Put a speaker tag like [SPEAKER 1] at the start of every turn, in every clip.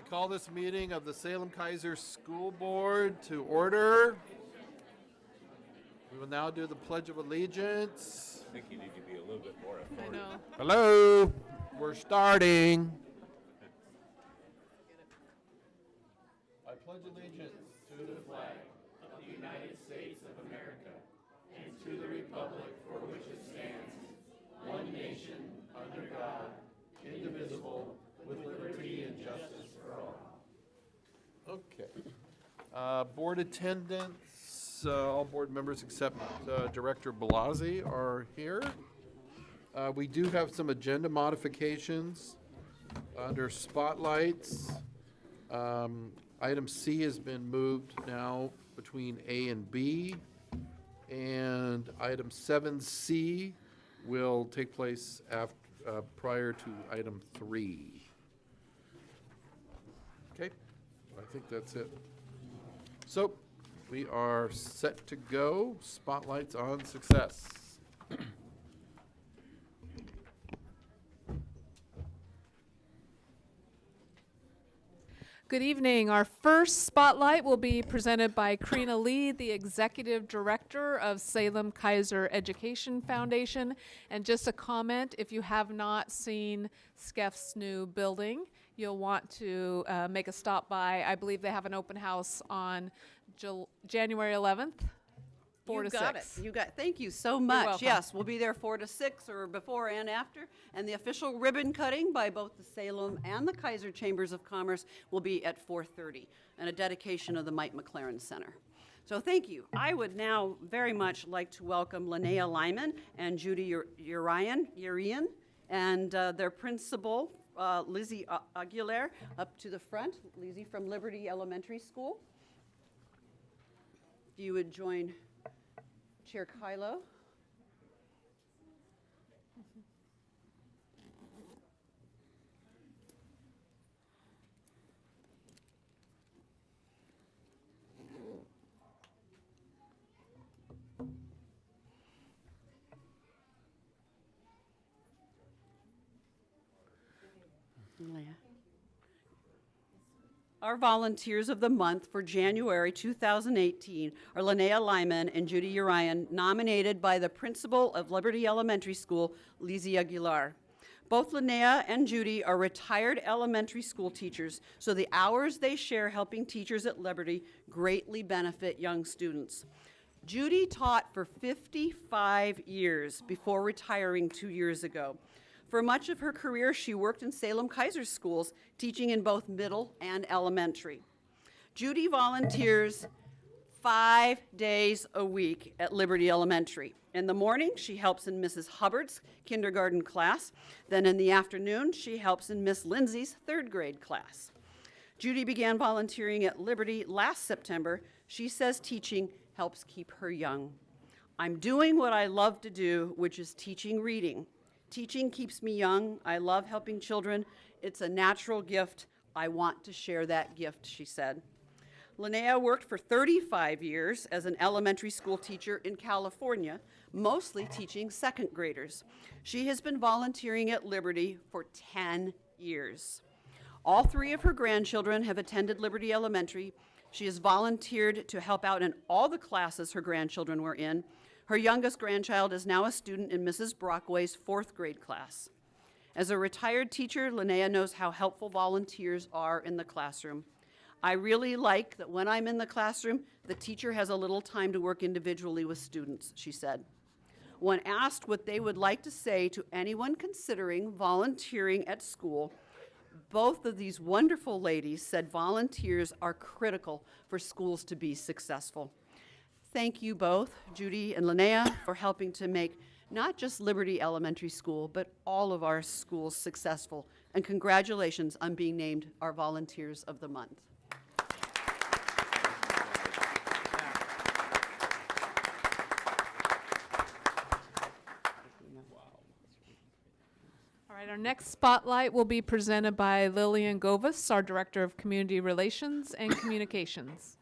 [SPEAKER 1] call this meeting of the Salem Keizer School Board to order. We will now do the Pledge of Allegiance.
[SPEAKER 2] I think you need to be a little bit more authoritative.
[SPEAKER 3] I know.
[SPEAKER 1] Hello, we're starting. I pledge allegiance to the flag of the United States of America and to the republic for which it stands, one nation, under God, indivisible, with liberty and justice for all. Okay. Board attendance, all board members except Director Blasi are here. We do have some agenda modifications under spotlights. Item C has been moved now between A and B, and item 7C will take place prior to item 3. Okay, I think that's it. So, we are set to go. Spotlights on success.
[SPEAKER 3] Good evening. Our first spotlight will be presented by Karina Lee, the Executive Director of Salem Keizer Education Foundation. And just a comment, if you have not seen SCEF's new building, you'll want to make a stop by. I believe they have an open house on January 11th, 4 to 6.
[SPEAKER 4] You got it. Thank you so much.
[SPEAKER 3] welcome.
[SPEAKER 4] Yes, we'll be there 4 to 6 or before and after. And the official ribbon cutting by both the Salem and the Keizer Chambers of Commerce will be at 4:30, and a dedication of the Mike McLaren Center. So thank you. I would now very much like to welcome Linnea Lyman and Judy Urian, and their principal, Lizzie Aguilar, up to the front. Lizzie from Liberty Elementary School. If you would join Chair Kylo. Leah. Our volunteers of the month for January 2018 are Linnea Lyman and Judy Urian, nominated by the principal of Liberty Elementary School, Lizzie Aguilar. Both Linnea and Judy are retired elementary school teachers, so the hours they share helping teachers at Liberty greatly benefit young students. Judy taught for 55 years before retiring 2 years ago. For much of her career, she worked in Salem Keizer schools, teaching in both middle and elementary. Judy volunteers 5 days a week at Liberty Elementary. In the morning, she helps in Mrs. Hubbard's kindergarten class. Then in the afternoon, she helps in Miss Lindsay's 3rd grade class. Judy began volunteering at Liberty last September. She says teaching helps keep her young. I'm doing what I love to do, which is teaching reading. Teaching keeps me young. I love helping children. It's a natural gift. I want to share that gift, she said. Linnea worked for 35 years as an elementary school teacher in California, mostly teaching 2nd graders. She has been volunteering at Liberty for 10 years. All 3 of her grandchildren have attended Liberty Elementary. She has volunteered to help out in all the classes her grandchildren were in. Her youngest grandchild is now a student in Mrs. Brockway's 4th grade class. As a retired teacher, Linnea knows how helpful volunteers are in the classroom. I really like that when I'm in the classroom, the teacher has a little time to work individually with students, she said. When asked what they would like to say to anyone considering volunteering at school, both of these wonderful ladies said volunteers are critical for schools to be successful. Thank you both, Judy and Linnea, for helping to make not just Liberty Elementary School, but all of our schools successful. And congratulations on being named our Volunteers of the Month.
[SPEAKER 3] All right, our next spotlight will be presented by Lillian Govis, our Director of Community Relations and Communications.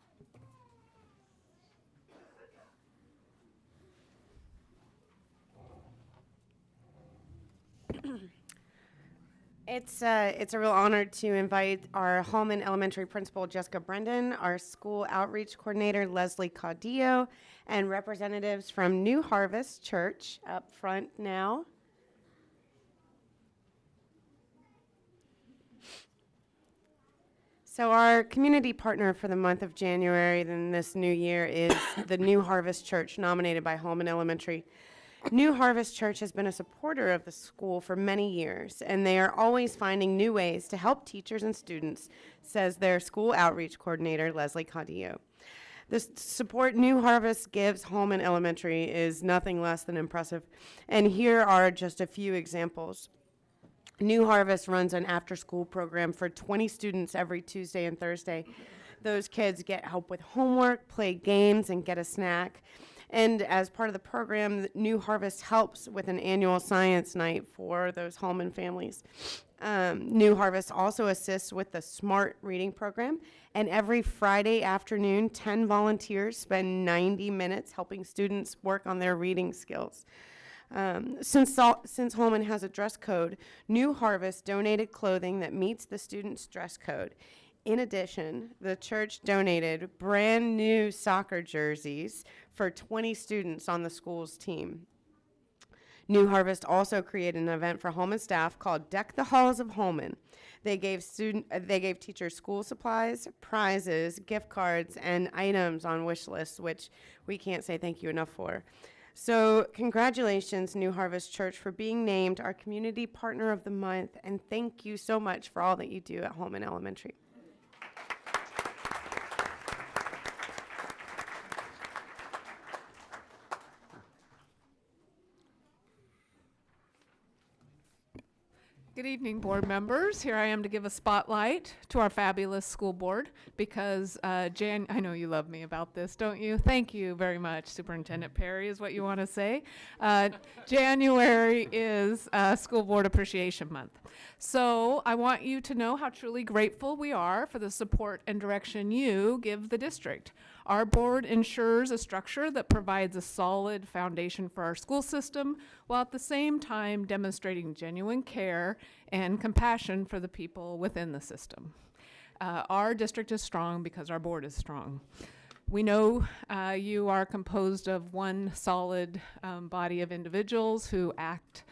[SPEAKER 5] It's a real honor to invite our Hallman Elementary Principal, Jessica Brendan, our School Outreach Coordinator, Leslie Caudillo, and representatives from New Harvest Church up front now. So our community partner for the month of January and this new year is the New Harvest Church, nominated by Hallman Elementary. New Harvest Church has been a supporter of the school for many years, and they are always finding new ways to help teachers and students, says their school outreach coordinator, Leslie Caudillo. The support New Harvest gives Hallman Elementary is nothing less than impressive, and here are just a few examples. New Harvest runs an after-school program for 20 students every Tuesday and Thursday. Those kids get help with homework, play games, and get a snack. And as part of the program, New Harvest helps with an annual science night for those Hallman families. New Harvest also assists with the Smart Reading program, and every Friday afternoon, 10 volunteers spend 90 minutes helping students work on their reading skills. Since Hallman has a dress code, New Harvest donated clothing that meets the students' dress code. In addition, the church donated brand new soccer jerseys for 20 students on the school's team. New Harvest also created an event for Hallman staff called Deck the Halls of Hallman. They gave teachers school supplies, prizes, gift cards, and items on wish lists, which we can't say thank you enough for. So congratulations, New Harvest Church, for being named our Community Partner of the Month, and thank you so much for all that you do at Hallman Elementary.
[SPEAKER 3] Good evening, board members. Here I am to give a spotlight to our fabulous school board because I know you love me about this, don't you? Thank you very much, Superintendent Perry, is what you want to say. January is School Board Appreciation Month. So I want you to know how truly grateful we are for the support and direction you give the district. Our board ensures a structure that provides a solid foundation for our school system, while at the same time demonstrating genuine care and compassion for the people within the system. Our district is strong because our board is strong. We know you are composed of one solid body of individuals who act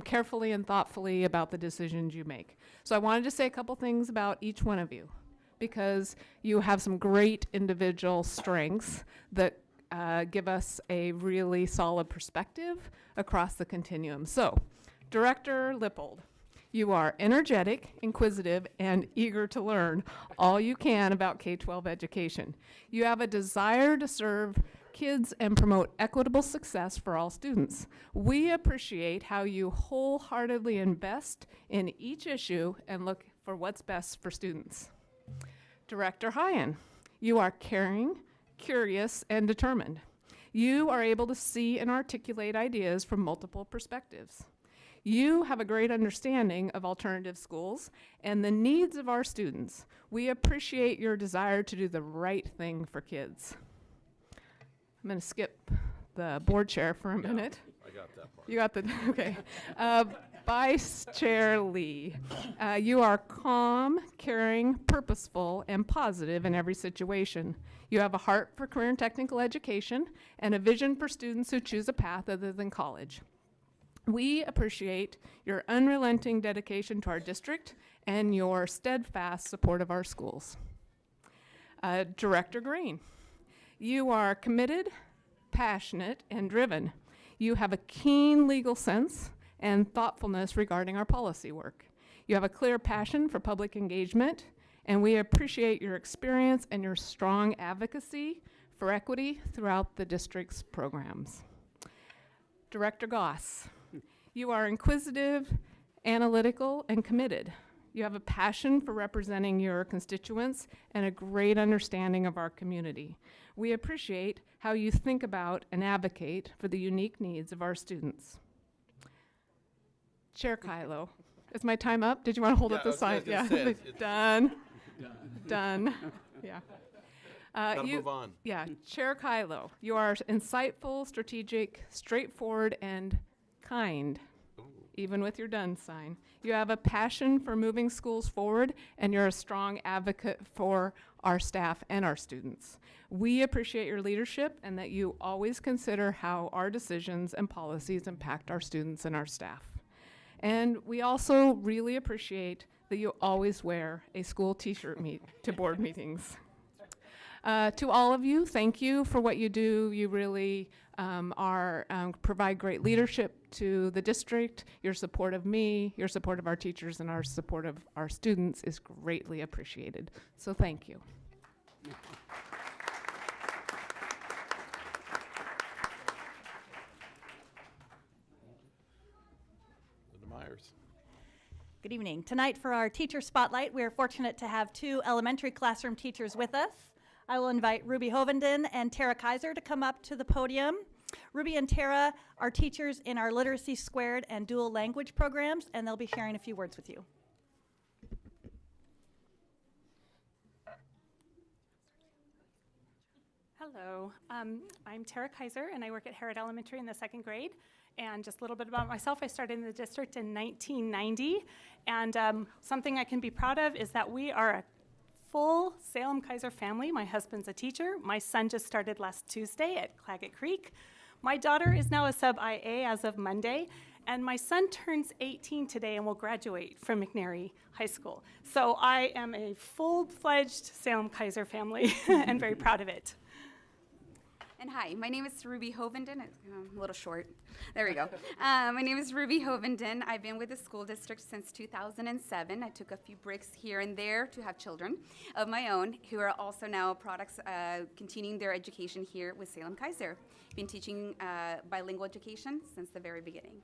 [SPEAKER 3] carefully and thoughtfully about the decisions you make. So I wanted to say a couple things about each one of you, because you have some great individual strengths that give us a really solid perspective across the continuum. So, Director Lippold, you are energetic, inquisitive, and eager to learn all you can about K-12 education. You have a desire to serve kids and promote equitable success for all students. We appreciate how you wholeheartedly invest in each issue and look for what's best for students. Director Hyan, you are caring, curious, and determined. You are able to see and articulate ideas from multiple perspectives. You have a great understanding of alternative schools and the needs of our students. We appreciate your desire to do the right thing for kids. I'm going to skip the board chair for a minute.
[SPEAKER 1] I got that part.
[SPEAKER 3] You got the, okay. Vice Chair Lee, you are calm, caring, purposeful, and positive in every situation. You have a heart for career and technical education and a vision for students who choose a path other than college. We appreciate your unrelenting dedication to our district and your steadfast support of our schools. Director Green, you are committed, passionate, and driven. You have a keen legal sense and thoughtfulness regarding our policy work. You have a clear passion for public engagement, and we appreciate your experience and your strong advocacy for equity throughout the district's programs. Director Goss, you are inquisitive, analytical, and committed. You have a passion for representing your constituents and a great understanding of our community. We appreciate how you think about and advocate for the unique needs of our students. Chair Kylo, is my time up? Did you want to hold up the sign? Yeah, done. Done. Yeah.
[SPEAKER 1] Gotta move on.
[SPEAKER 3] Yeah, Chair Kylo, you are insightful, strategic, straightforward, and kind. even with your done sign. You have a passion for moving schools forward, and you're a strong advocate for our staff and our students. We appreciate your leadership and that you always consider how our decisions and policies impact our students and our staff. And we also really appreciate that you always wear a school t-shirt to board meetings. To all of you, thank you for what you do. You really provide great leadership to the district. Your support of me, your support of our teachers, and our support of our students is greatly appreciated. So thank you.
[SPEAKER 1] Linda Myers.
[SPEAKER 6] Good evening. Tonight for our teacher spotlight, we are fortunate to have two elementary classroom teachers with us. I will invite Ruby Hovenden and Tara Keizer to come up to the podium. Ruby and Tara are teachers in our Literacy Squared and dual language programs, and they'll be sharing a few words with you.
[SPEAKER 7] Hello, I'm Tara Keizer, and I work at Harrod Elementary in the 2nd grade. And just a little bit about myself, I started in the district in 1990, and something I can be proud of is that we are a full Salem Keizer family. My husband's a teacher. My son just started last Tuesday at Claggett Creek. My daughter is now a sub-IA as of Monday, and my son turns 18 today and will graduate from McNary High School. So I am a full-fledged Salem Keizer family and very proud of it.
[SPEAKER 8] And hi, my name is Ruby Hovenden. I'm a little short. There we go. My name is Ruby Hovenden. I've been with the school district since 2007. I took a few breaks here and there to have children of my own who are also now products continuing their education here with Salem Keizer. Been teaching bilingual education since the very beginning.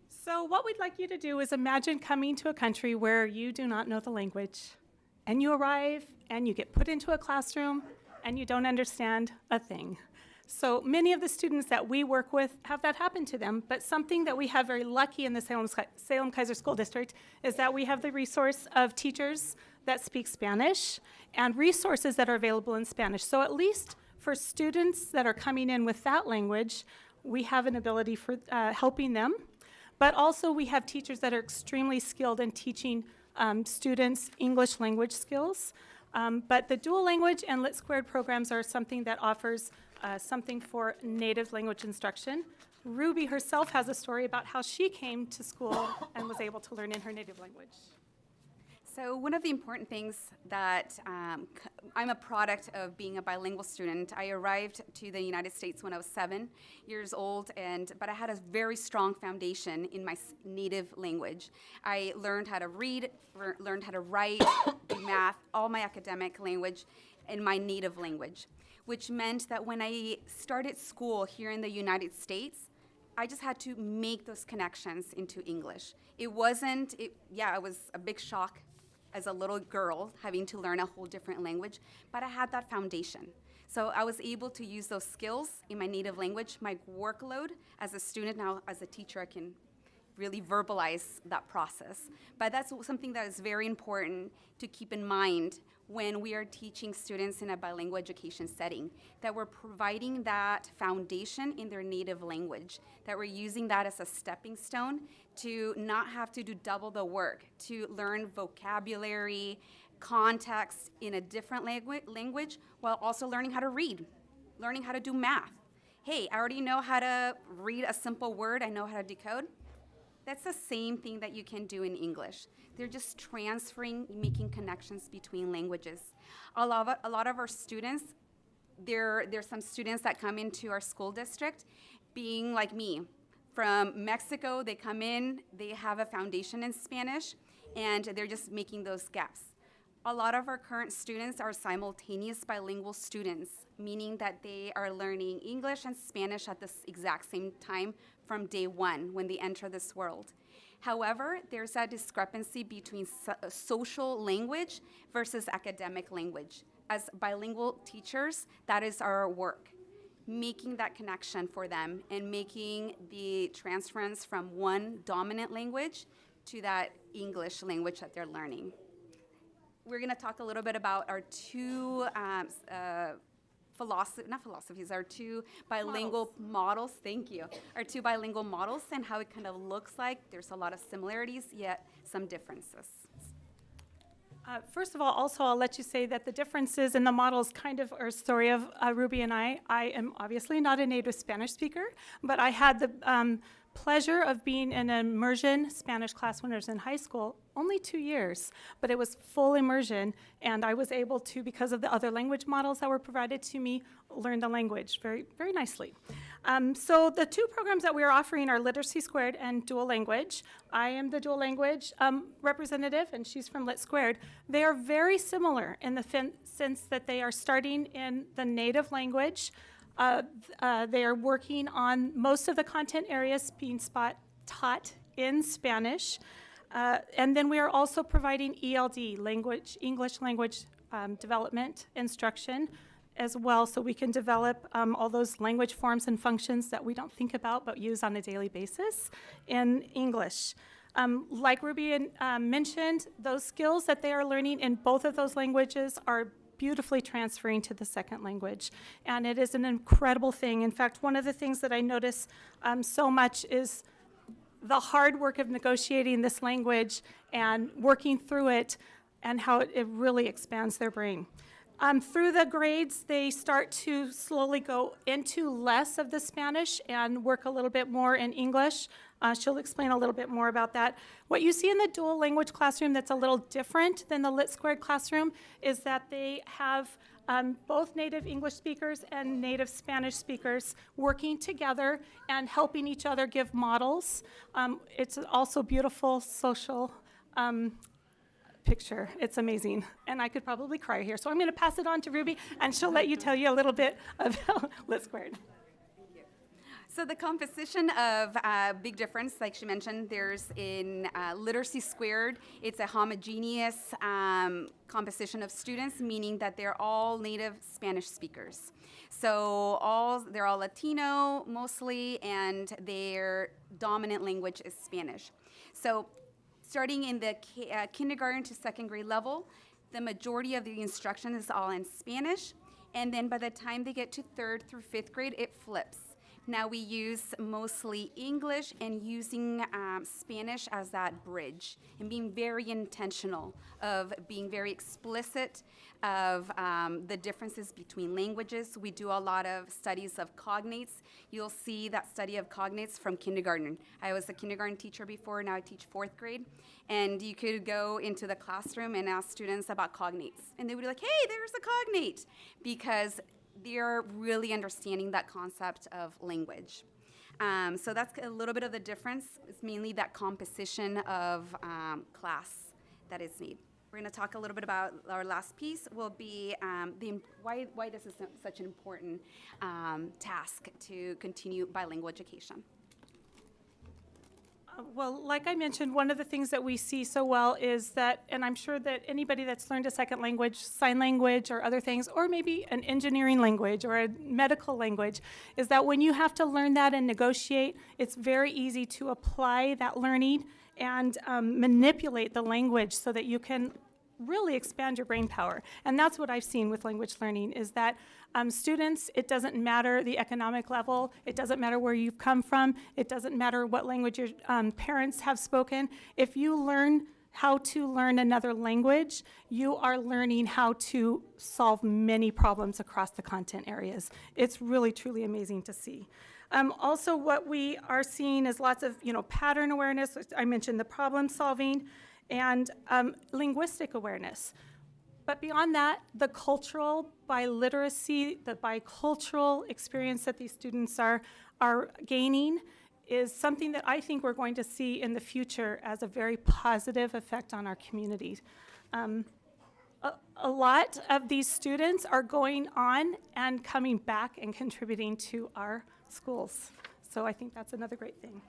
[SPEAKER 7] So what we'd like you to do is imagine coming to a country where you do not know the language, and you arrive and you get put into a classroom and you don't understand a thing. So many of the students that we work with have that happen to them, but something that we have very lucky in the Salem Keizer School District is that we have the resource of teachers that speak Spanish and resources that are available in Spanish. So at least for students that are coming in with that language, we have an ability for helping them, but also we have teachers that are extremely skilled in teaching students English language skills. But the dual language and Lit Squared programs are something that offers something for native language instruction. Ruby herself has a story about how she came to school and was able to learn in her native language.
[SPEAKER 8] So one of the important things that I'm a product of being a bilingual student. I arrived to the United States when I was 7 years old, but I had a very strong foundation in my native language. I learned how to read, learned how to write, do math, all my academic language in my native language, which meant that when I started school here in the United States, I just had to make those connections into English. It was a big shock as a little girl having to learn a whole different language, but I had that foundation. So I was able to use those skills in my native language. My workload as a student, now as a teacher, I can really verbalize that process. But that's something that is very important to keep in mind when we are teaching students in a bilingual education setting, that we're providing that foundation in their native language, that we're using that as a stepping stone to not have to do double the work, to learn vocabulary, context in a different language, while also learning how to read, learning how to do math. Hey, I already know how to read a simple word, I know how to decode. That's the same thing that you can do in English. They're just transferring, making connections between languages. A lot of our students, there's some students that come into our school district being like me. From Mexico, they come in, they have a foundation in Spanish, and they're just making those gaps. A lot of our current students are simultaneous bilingual students, meaning that they are learning English and Spanish at the exact same time from day one when they enter this world. However, there's a discrepancy between social language versus academic language. As bilingual teachers, that is our work, making that connection for them and making the transference from one dominant language to that English language that they're learning. We're going to talk a little bit about our two our two bilingual models, thank you, our two bilingual models and how it kind of looks like. There's a lot of similarities, yet some differences.
[SPEAKER 7] First of all, also, I'll let you say that the differences in the models kind of are a story of Ruby and I. I am obviously not a native Spanish speaker, but I had the pleasure of being in an immersion Spanish class when I was in high school, only 2 years, but it was full immersion, and I was able to, because of the other language models that were provided to me, learn the language very, very nicely. So the two programs that we are offering are Literacy Squared and Dual Language. I am the dual language representative, and she's from Lit Squared. They are very similar in the sense that they are starting in the native language. They are working on most of the content areas being taught in Spanish. And then we are also providing ELD, English language development instruction as well, so we can develop all those language forms and functions that we don't think about but use on a daily basis in English. Like Ruby mentioned, those skills that they are learning in both of those languages are beautifully transferring to the second language, and it is an incredible thing. In fact, one of the things that I notice so much is the hard work of negotiating this language and working through it, and how it really expands their brain. Through the grades, they start to slowly go into less of the Spanish and work a little bit more in English. She'll explain a little bit more about that. What you see in the dual language classroom that's a little different than the Lit Squared classroom is that they have both native English speakers and native Spanish speakers working together and helping each other give models. It's also beautiful social picture. It's amazing. And I could probably cry here. So I'm going to pass it on to Ruby, and she'll let you tell you a little bit about Lit Squared.
[SPEAKER 8] So the composition of big difference, like she mentioned, there's in Literacy Squared, it's a homogeneous composition of students, meaning that they're all native Spanish speakers. So they're all Latino mostly, and their dominant language is Spanish. So starting in the kindergarten to second grade level, the majority of the instruction is all in Spanish, and then by the time they get to third through fifth grade, it flips. Now we use mostly English and using Spanish as that bridge, and being very intentional of being very explicit of the differences between languages. We do a lot of studies of cognates. You'll see that study of cognates from kindergarten. I was a kindergarten teacher before, now I teach fourth grade. And you could go into the classroom and ask students about cognates. And they would be like, hey, there's a cognate, because they're really understanding that concept of language. So that's a little bit of the difference. It's mainly that composition of class that is made. We're going to talk a little bit about our last piece will be why this is such an important task to continue bilingual education.
[SPEAKER 7] Well, like I mentioned, one of the things that we see so well is that, and I'm sure that anybody that's learned a second language, sign language or other things, or maybe an engineering language or a medical language, is that when you have to learn that and negotiate, it's very easy to apply that learning and manipulate the language so that you can really expand your brain power. And that's what I've seen with language learning, is that students, it doesn't matter the economic level, it doesn't matter where you've come from, it doesn't matter what language your parents have spoken. If you learn how to learn another language, you are learning how to solve many problems across the content areas. It's really, truly amazing to see. Also, what we are seeing is lots of, pattern awareness. I mentioned the problem solving, and linguistic awareness. But beyond that, the cultural biliteracy, the bicultural experience that these students are gaining is something that I think we're going to see in the future as a very positive effect on our communities. A lot of these students are going on and coming back and contributing to our schools. So I think that's another great thing.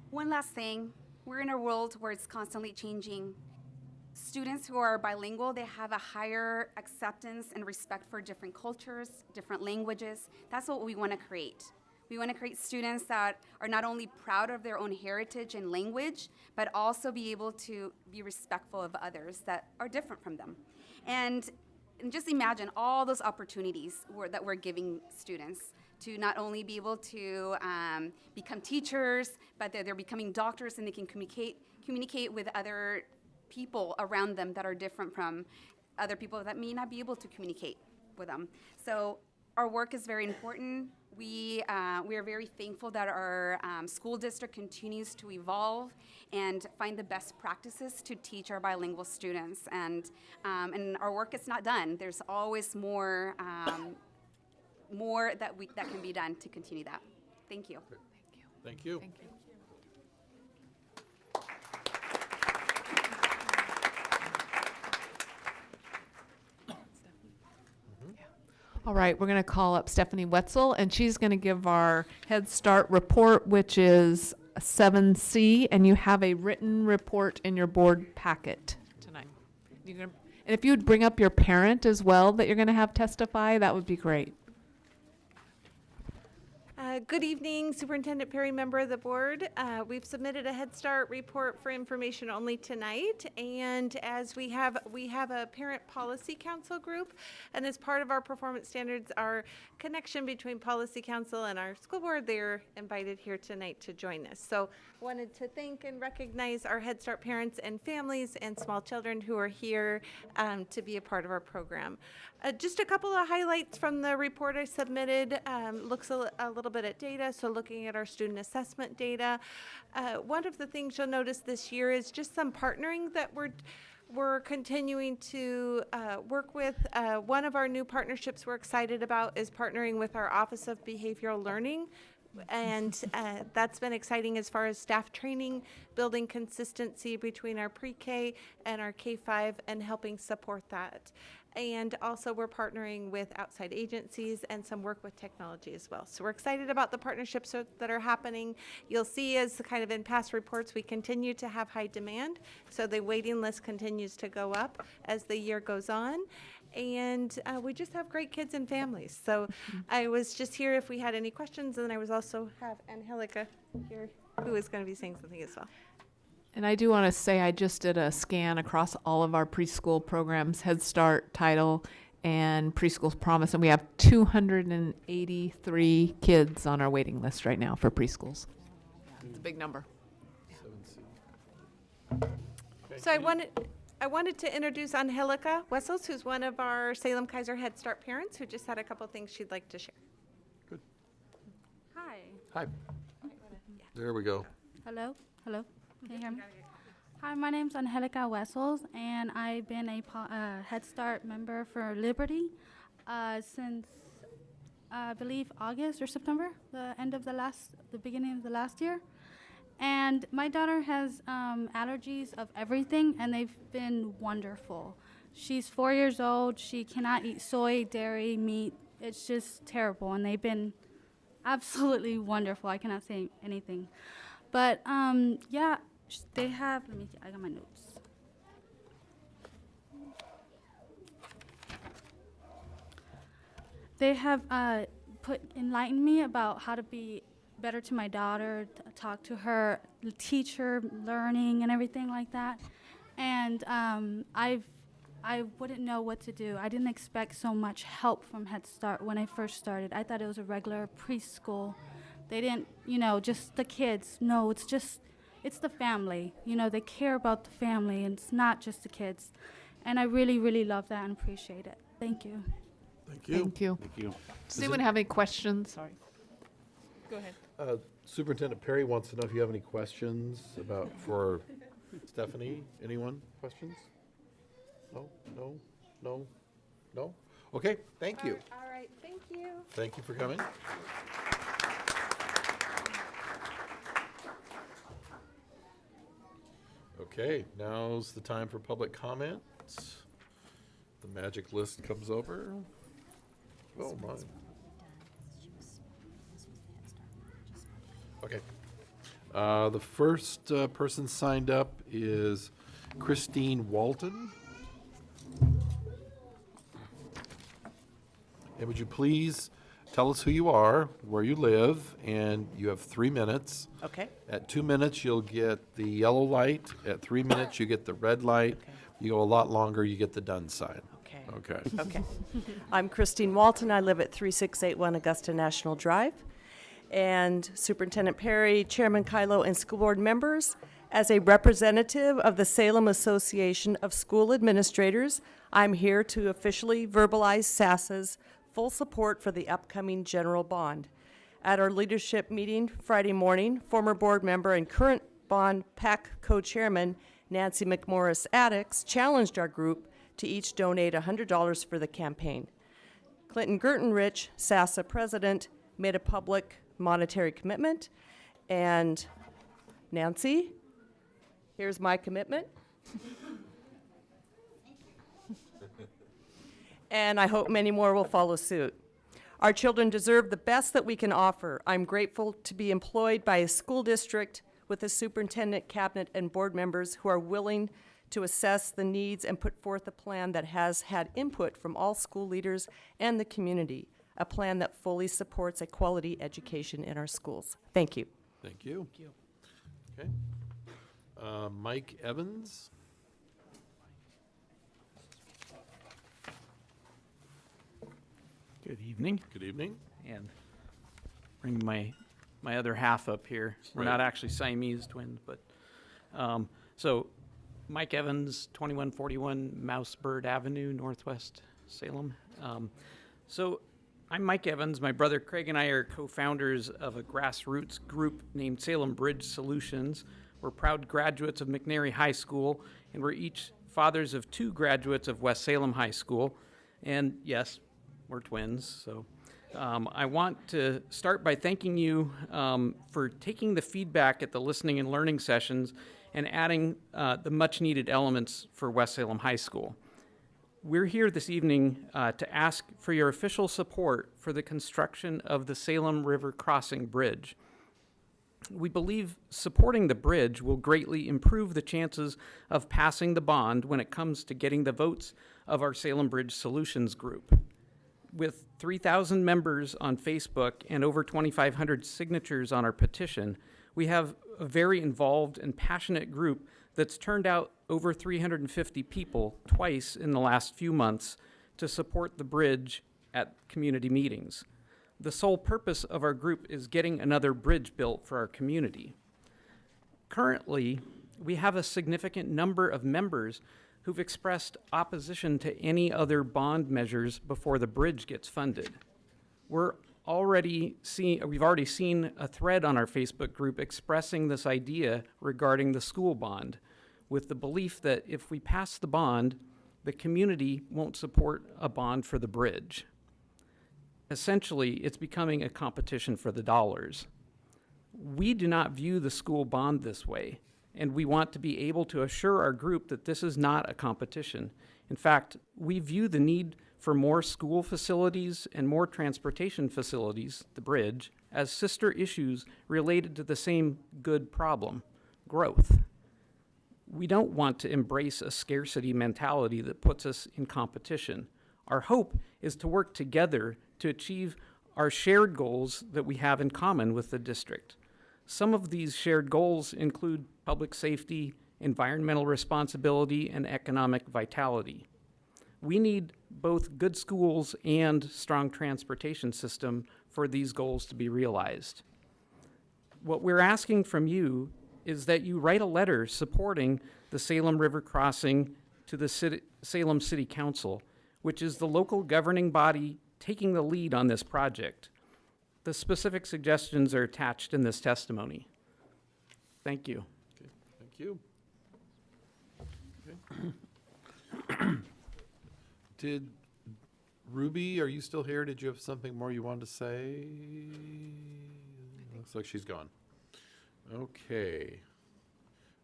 [SPEAKER 8] One last thing, we're in a world where it's constantly changing. Students who are bilingual, they have a higher acceptance and respect for different cultures, different languages. That's what we want to create. We want to create students that are not only proud of their own heritage and language, but also be able to be respectful of others that are different from them. And and just imagine all those opportunities that we're giving students to not only be able to become teachers, but they're becoming doctors and they can communicate with other people around them that are different from other people that may not be able to communicate with them. So our work is very important. We are very thankful that our school district continues to evolve and find the best practices to teach our bilingual students. And our work is not done. There's always more that can be done to continue that. Thank you.
[SPEAKER 1] Thank you.
[SPEAKER 3] Thank you. All right, we're going to call up Stephanie Wetzel, and she's going to give our Head Start report, which is 7C, and you have a written report in your board packet tonight. And if you would bring up your parent as well that you're going to have testify, that would be great.
[SPEAKER 9] Good evening, Superintendent Perry, member of the board. We've submitted a Head Start report for information only tonight, and as we have a parent policy council group, and as part of our performance standards, our connection between policy council and our school board, they're invited here tonight to join us. So wanted to thank and recognize our Head Start parents and families and small children who are here to be a part of our program. Just a couple of highlights from the report I submitted. Looks a little bit at data, so looking at our student assessment data. One of the things you'll notice this year is just some partnering that we're continuing to work with. One of our new partnerships we're excited about is partnering with our Office of Behavioral Learning. And that's been exciting as far as staff training, building consistency between our pre-K and our K-5 and helping support that. And also we're partnering with outside agencies and some work with technology as well. So we're excited about the partnerships that are happening. You'll see as kind of in past reports, we continue to have high demand. So the waiting list continues to go up as the year goes on. And we just have great kids and families. So I was just here if we had any questions, and I was also have Angelica here who is going to be saying something as well.
[SPEAKER 3] And I do want to say I just did a scan across all of our preschool programs, Head Start, Title, and Preschool Promise, and we have 283 kids on our waiting list right now for preschools. It's a big number.
[SPEAKER 1] 7C.
[SPEAKER 9] So I wanted to introduce Angelica Wessels, who's one of our Salem Keizer Head Start parents, who just had a couple things she'd like to share.
[SPEAKER 1] Good.
[SPEAKER 10] Hi.
[SPEAKER 1] Hi. There we go.
[SPEAKER 10] Hello. Hello. Can you hear me? Hi, my name's Angelica Wessels, and I've been a Head Start member for Liberty since I believe August or September, the beginning of the last year. And my daughter has allergies of everything, and they've been wonderful. She's 4 years old. She cannot eat soy, dairy, meat. It's just terrible, and they've been absolutely wonderful. I cannot say anything. But, yeah, they have, I got my notes. They have enlightened me about how to be better to my daughter, talk to her, teach her learning and everything like that. And I wouldn't know what to do. I didn't expect so much help from Head Start when I first started. I thought it was a regular preschool. They didn't, just the kids. No, it's the family. They care about the family, and it's not just the kids. And I really, really love that and appreciate it. Thank you.
[SPEAKER 1] Thank you.
[SPEAKER 3] Thank you.
[SPEAKER 2] Thank you.
[SPEAKER 3] Does anyone have any questions? Sorry. Go ahead.
[SPEAKER 1] Superintendent Perry wants to know if you have any questions for Stephanie. Anyone? Questions? No? Okay, thank you.
[SPEAKER 9] All right, thank you.
[SPEAKER 1] Thank you for coming. Okay, now's the time for public comment. The magic list comes over. Oh, my. Okay. The first person signed up is Christine Walton. And would you please tell us who you are, where you live, and you have 3 minutes.
[SPEAKER 11] Okay.
[SPEAKER 1] At 2 minutes, you'll get the yellow light. At 3 minutes, you get the red light. You go a lot longer, you get the done sign.
[SPEAKER 11] Okay.
[SPEAKER 1] Okay.
[SPEAKER 11] Okay. I'm Christine Walton. I live at 3681 Augusta National Drive. And Superintendent Perry, Chairman Kylo, and school board members, as a representative of the Salem Association of School Administrators, I'm here to officially verbalize SASA's full support for the upcoming general bond. At our leadership meeting Friday morning, former board member and current bond PAC co-chairman Nancy McMorris Addix challenged our group to each donate $100 for the campaign. Clinton Gertenrich, SASA president, made a public monetary commitment, and Nancy, here's my commitment. And I hope many more will follow suit. Our children deserve the best that we can offer. I'm grateful to be employed by a school district with a superintendent, cabinet, and board members who are willing to assess the needs and put forth a plan that has had input from all school leaders and the community, a plan that fully supports a quality education in our schools. Thank you.
[SPEAKER 1] Thank you. Okay. Mike Evans.
[SPEAKER 12] Good evening,
[SPEAKER 1] Good evening.
[SPEAKER 12] and bring my other half up here. We're
[SPEAKER 1] Right.
[SPEAKER 12] not actually Siamese twins, but, so Mike Evans, 2141 Mousebird Avenue, Northwest Salem. So I'm Mike Evans. My brother Craig and I are co-founders of a grassroots group named Salem Bridge Solutions. We're proud graduates of McNary High School, and we're each fathers of 2 graduates of West Salem High School. And yes, we're twins, so I want to start by thanking you for taking the feedback at the listening and learning sessions and adding the much-needed elements for West Salem High School. We're here this evening to ask for your official support for the construction of the Salem River Crossing Bridge. We believe supporting the bridge will greatly improve the chances of passing the bond when it comes to getting the votes of our Salem Bridge Solutions group. With 3,000 members on Facebook and over 2,500 signatures on our petition, we have a very involved and passionate group that's turned out over 350 people twice in the last few months to support the bridge at community meetings. The sole purpose of our group is getting another bridge built for our community. Currently, we have a significant number of members who've expressed opposition to any other bond measures before the bridge gets funded. We've already seen a thread on our Facebook group expressing this idea regarding the school bond, with the belief that if we pass the bond, the community won't support a bond for the bridge. Essentially, it's becoming a competition for the dollars. We do not view the school bond this way, and we want to be able to assure our group that this is not a competition. In fact, we view the need for more school facilities and more transportation facilities, the bridge, as sister issues related to the same good problem, growth. We don't want to embrace a scarcity mentality that puts us in competition. Our hope is to work together to achieve our shared goals that we have in common with the district. Some of these shared goals include public safety, environmental responsibility, and economic vitality. We need both good schools and strong transportation system for these goals to be realized. What we're asking from you is that you write a letter supporting the Salem River Crossing to the Salem City Council, which is the local governing body taking the lead on this project. The specific suggestions are attached in this testimony. Thank you.
[SPEAKER 1] Okay, thank you. Okay. Did Ruby, are you still here? Did you have something more you wanted to say? Looks like she's gone. Okay.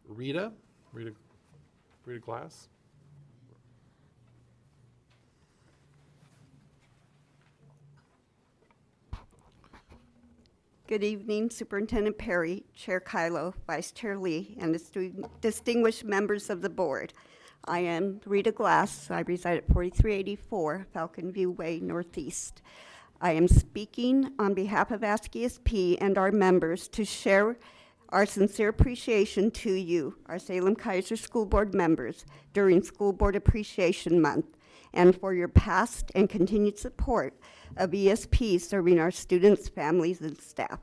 [SPEAKER 1] Rita Glass?
[SPEAKER 13] Good evening, Superintendent Perry, Chair Kylo, Vice Chair Lee, and distinguished members of the board. I am Rita Glass. I reside at 4384 Falcon View Way, Northeast. I am speaking on behalf of ASCII-SP and our members to share our sincere appreciation to you, our Salem Keizer School Board members, during School Board Appreciation Month, and for your past and continued support of ESP serving our students, families, and staff.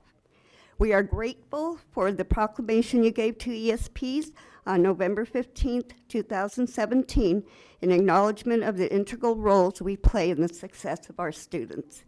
[SPEAKER 13] We are grateful for the proclamation you gave to ESPs on November 15th, 2017, in acknowledgement of the integral roles we play in the success of our students.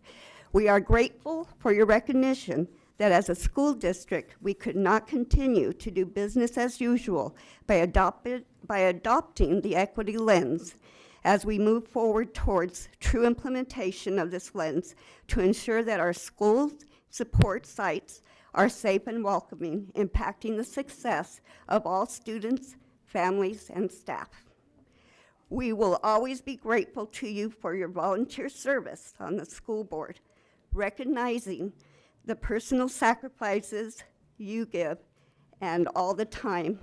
[SPEAKER 13] We are grateful for your recognition that as a school district, we could not continue to do business as usual by adopting the equity lens as we move forward towards true implementation of this lens to ensure that our schools support sites are safe and welcoming, impacting the success of all students, families, and staff. We will always be grateful to you for your volunteer service on the school board, recognizing the personal sacrifices you give and all the time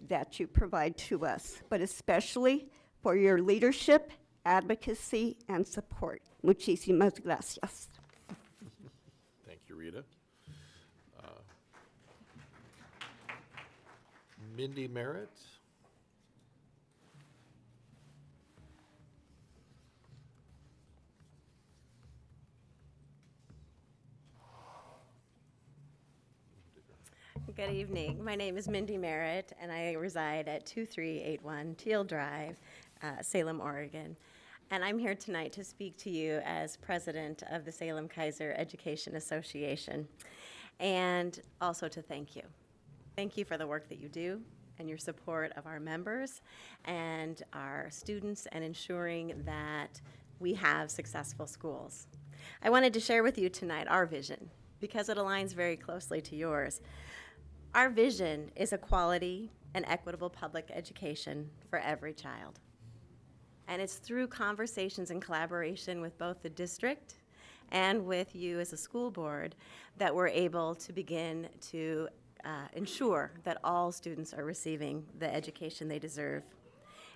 [SPEAKER 13] that you provide to us, but especially for your leadership, advocacy, and support. Muchísimas gracias.
[SPEAKER 1] Thank you, Rita. Mindy Merritt.
[SPEAKER 14] Good evening. My name is Mindy Merritt, and I reside at 2381 Teal Drive, Salem, Oregon. And I'm here tonight to speak to you as president of the Salem Keizer Education Association, and also to thank you. Thank you for the work that you do and your support of our members and our students and ensuring that we have successful schools. I wanted to share with you tonight our vision because it aligns very closely to yours. Our vision is a quality and equitable public education for every child. And it's through conversations and collaboration with both the district and with you as a school board that we're able to begin to ensure that all students are receiving the education they deserve.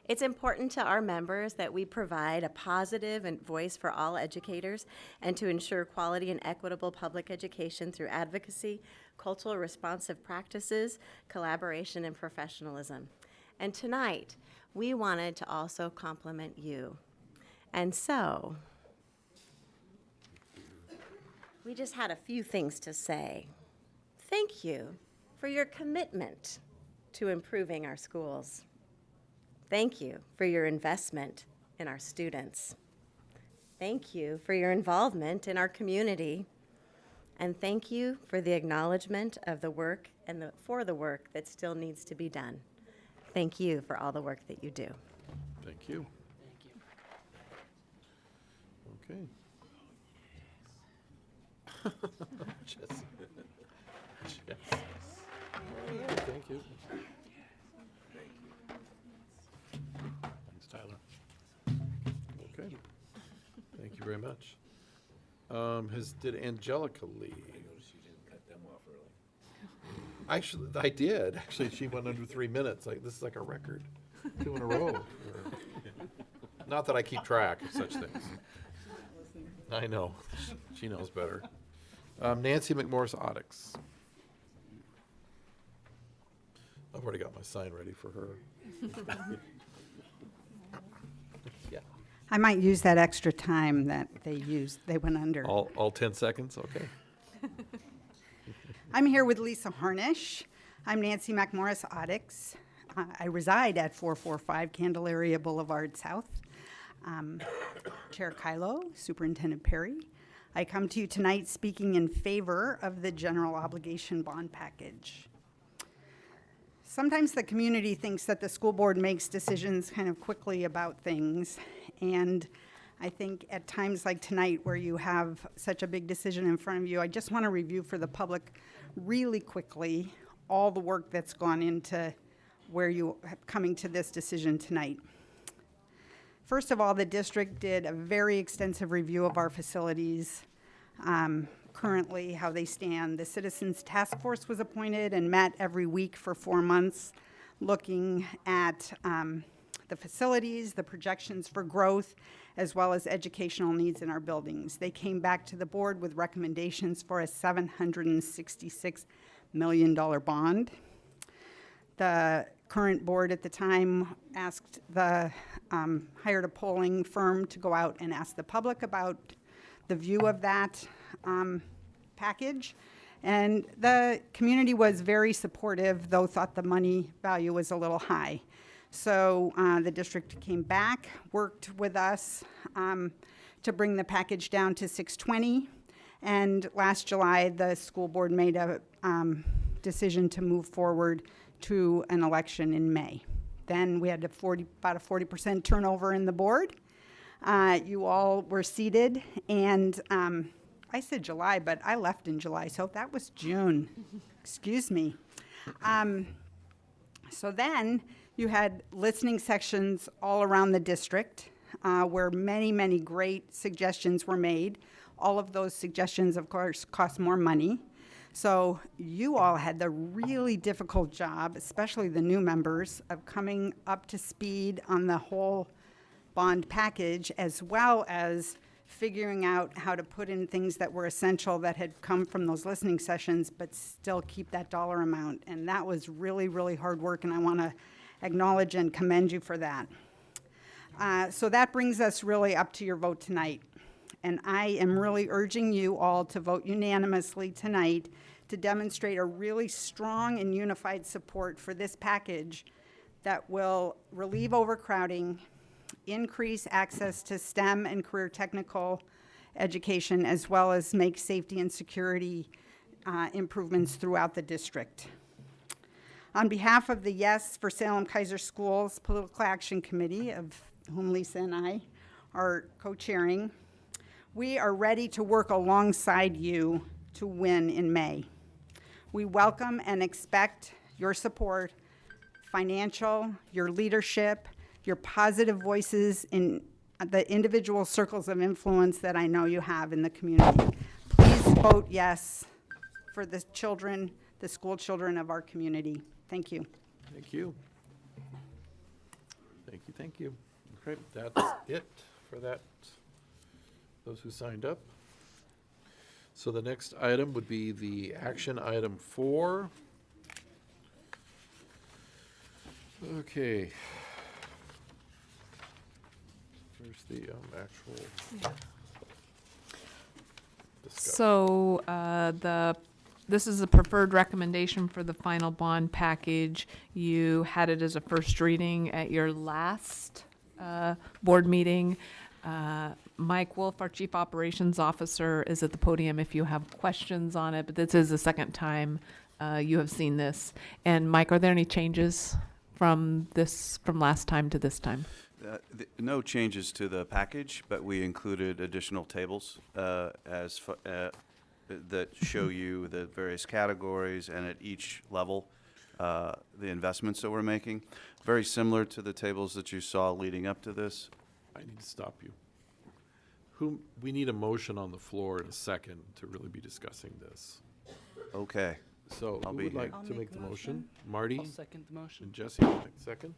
[SPEAKER 14] It's important to our members that we provide a positive and voice for all educators and to ensure quality and equitable public education through advocacy, cultural responsive practices, collaboration, and professionalism. And tonight, we wanted to also compliment you. And so, we just had a few things to say. Thank you for your commitment to improving our schools. Thank you for your investment in our students. Thank you for your involvement in our community. And thank you for the acknowledgement of the work and for the work that still needs to be done. Thank you for all the work that you do.
[SPEAKER 1] Thank you. Okay. Jesse. Jesse. All right, thank you. Thanks, Tyler. Okay. Thank you very much. Did Angelica leave?
[SPEAKER 2] I noticed you didn't cut them off early.
[SPEAKER 1] Actually, I did. Actually, she went under 3 minutes. Like, this is like a record. 2 in a row. Not that I keep track of such things. I know. She knows better. Nancy McMorris Audix. I've already got my sign ready for her. Yeah.
[SPEAKER 15] I might use that extra time that they went under.
[SPEAKER 1] All 10 seconds? Okay.
[SPEAKER 15] I'm here with Lisa Harnish. I'm Nancy McMorris Audix. I reside at 445 Candelaria Boulevard South. Chair Kylo, Superintendent Perry. I come to you tonight speaking in favor of the general obligation bond package. Sometimes the community thinks that the school board makes decisions kind of quickly about things, and I think at times like tonight where you have such a big decision in front of you, I just want to review for the public really quickly all the work that's gone into where you are coming to this decision tonight. First of all, the district did a very extensive review of our facilities, currently how they stand. The Citizens Task Force was appointed and met every week for 4 months, looking at the facilities, the projections for growth, as well as educational needs in our buildings. They came back to the board with recommendations for a $766 million bond. The current board at the time hired a polling firm to go out and ask the public about the view of that package. And the community was very supportive, though thought the money value was a little high. So the district came back, worked with us to bring the package down to $620. And last July, the school board made a decision to move forward to an election in May. Then we had about a 40% turnover in the board. You all were seated, and I said July, but I left in July, so that was June. Excuse me. So then you had listening sections all around the district where many, many great suggestions were made. All of those suggestions, of course, cost more money. So you all had the really difficult job, especially the new members, of coming up to speed on the whole bond package, as well as figuring out how to put in things that were essential that had come from those listening sessions, but still keep that dollar amount. And that was really, really hard work, and I want to acknowledge and commend you for that. So that brings us really up to your vote tonight. And I am really urging you all to vote unanimously tonight to demonstrate a really strong and unified support for this package that will relieve overcrowding, increase access to STEM and career technical education, as well as make safety and security improvements throughout the district. On behalf of the Yes for Salem Keizer Schools Political Action Committee, of whom Lisa and I are co-chairing, we are ready to work alongside you to win in May. We welcome and expect your support, financial, your leadership, your positive voices in the individual circles of influence that I know you have in the community. Please vote yes for the children, the school children of our community. Thank you.
[SPEAKER 1] Thank you. Thank you, thank you. Okay, that's it for that, those who signed up. So the next item would be the action item 4. Okay. Where's the actual discussion?
[SPEAKER 3] So this is the preferred recommendation for the final bond package. You had it as a first reading at your last board meeting. Mike Wolf, our Chief Operations Officer, is at the podium if you have questions on it, but this is the second time you have seen this. And Mike, are there any changes from last time to this time?
[SPEAKER 16] No changes to the package, but we included additional tables that show you the various categories and at each level the investments that we're making. Very similar to the tables that you saw leading up to this.
[SPEAKER 1] I need to stop you. We need a motion on the floor in a second to really be discussing this.
[SPEAKER 16] Okay.
[SPEAKER 1] So
[SPEAKER 16] I'll
[SPEAKER 1] who
[SPEAKER 16] be
[SPEAKER 1] would
[SPEAKER 16] here.
[SPEAKER 1] like to make the motion? Marty?
[SPEAKER 17] I'll second the motion.
[SPEAKER 1] And Jesse, will make the second?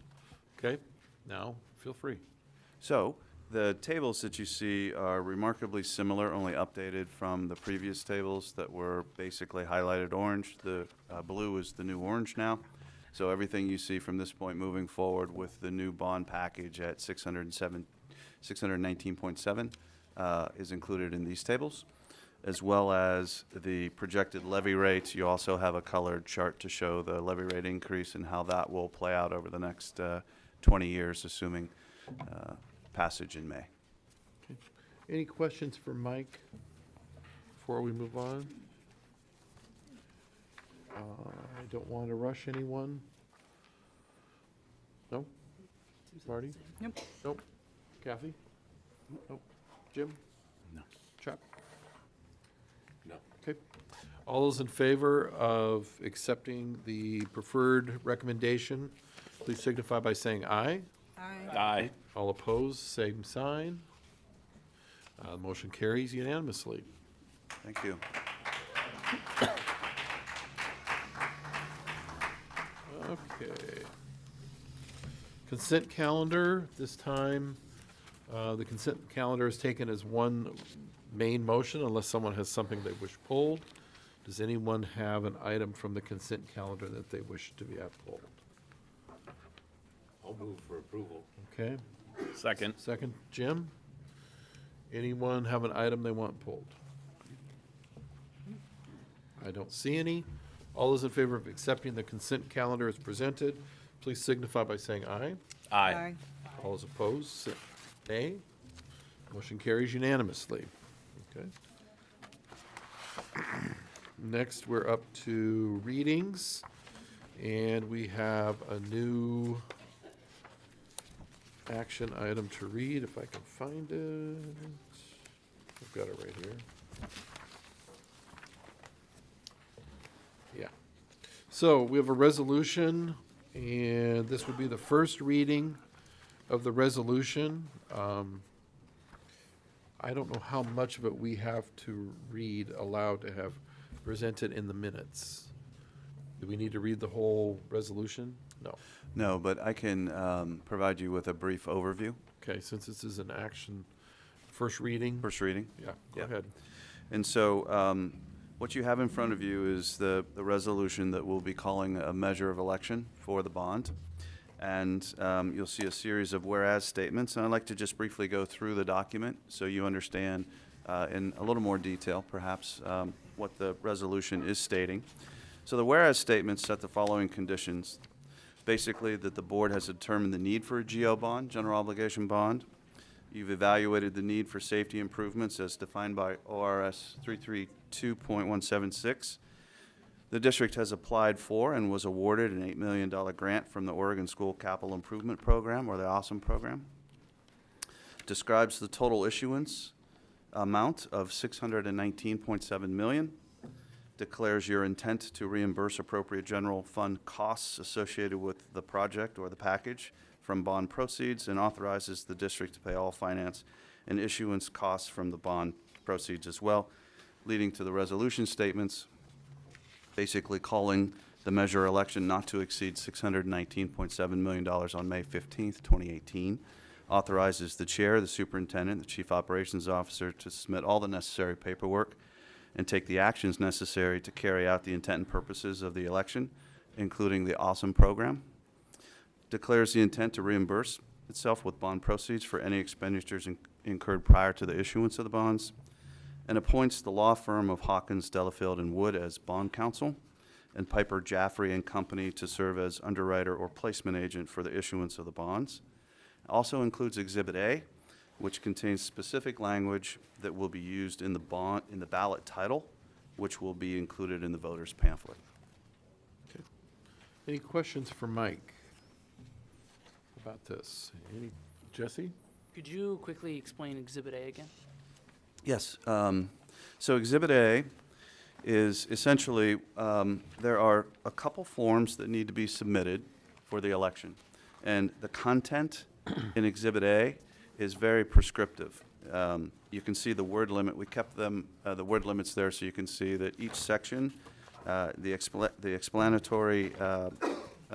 [SPEAKER 1] Okay, now feel free.
[SPEAKER 16] So the tables that you see are remarkably similar, only updated from the previous tables that were basically highlighted orange. The blue is the new orange now. So everything you see from this point moving forward with the new bond package at 619.7 is included in these tables, as well as the projected levy rates. You also have a colored chart to show the levy rate increase and how that will play out over the next 20 years, assuming passage in May.
[SPEAKER 1] Okay. Any questions for Mike before we move on? I don't want to rush anyone. No? Marty?
[SPEAKER 17] Nope.
[SPEAKER 1] Nope. Kathy? Nope. Jim?
[SPEAKER 16] No.
[SPEAKER 1] Chuck?
[SPEAKER 2] No.
[SPEAKER 1] Okay. All those in favor of accepting the preferred recommendation, please signify by saying aye.
[SPEAKER 2] Aye.
[SPEAKER 1] All opposed, same sign. The motion carries unanimously.
[SPEAKER 16] Thank you.
[SPEAKER 1] Okay. Consent calendar, this time, the consent calendar is taken as one main motion unless someone has something they wish pulled. Does anyone have an item from the consent calendar that they wish to be pulled?
[SPEAKER 2] I'll move for approval.
[SPEAKER 1] Okay.
[SPEAKER 12] Second.
[SPEAKER 1] Second, Jim. Anyone have an item they want pulled? I don't see any. All those in favor of accepting the consent calendar as presented, please signify by saying aye.
[SPEAKER 12] Aye.
[SPEAKER 1] All those opposed, say nay. Motion carries unanimously. Okay. Next, we're up to readings, and we have a new action item to read, if I can find it. I've got it right here. Yeah. So we have a resolution, and this would be the first reading of the resolution. I don't know how much of it we have to read aloud to have presented in the minutes. Do we need to read the whole resolution? No.
[SPEAKER 16] No, but I can provide you with a brief overview.
[SPEAKER 1] Okay, since this is an action, first reading?
[SPEAKER 16] First reading.
[SPEAKER 1] Yeah, go
[SPEAKER 16] Yeah.
[SPEAKER 1] ahead.
[SPEAKER 16] And so what you have in front of you is the resolution that we'll be calling a measure of election for the bond. And you'll see a series of whereas statements. And I'd like to just briefly go through the document so you understand in a little more detail, perhaps, what the resolution is stating. So the whereas statements set the following conditions. Basically, that the board has determined the need for a GO bond, general obligation bond. You've evaluated the need for safety improvements as defined by ORS 332.176. The district has applied for and was awarded an $8 million grant from the Oregon School Capital Improvement Program, or the AWESOME program. Describes the total issuance amount of $619.7 million. Declares your intent to reimburse appropriate general fund costs associated with the project or the package from bond proceeds, and authorizes the district to pay all finance and issuance costs from the bond proceeds as well, leading to the resolution statements, basically calling the measure election not to exceed $619.7 million on May 15th, 2018. Authorizes the chair, the superintendent, the chief operations officer to submit all the necessary paperwork and take the actions necessary to carry out the intent and purposes of the election, including the AWESOME program. Declares the intent to reimburse itself with bond proceeds for any expenditures incurred prior to the issuance of the bonds, and appoints the law firm of Hawkins, Delafield, and Wood as bond counsel, and Piper Jaffray and Company to serve as underwriter or placement agent for the issuance of the bonds. Also includes Exhibit A, which contains specific language that will be used in the ballot title, which will be included in the voter's pamphlet.
[SPEAKER 1] Okay. Any questions for Mike about this? Jesse?
[SPEAKER 17] Could you quickly explain Exhibit A again?
[SPEAKER 16] Yes. So Exhibit A is essentially, there are a couple forms that need to be submitted for the election. And the content in Exhibit A is very prescriptive. You can see the word limit. We kept them, the word limits there so you can see that each section, the explanatory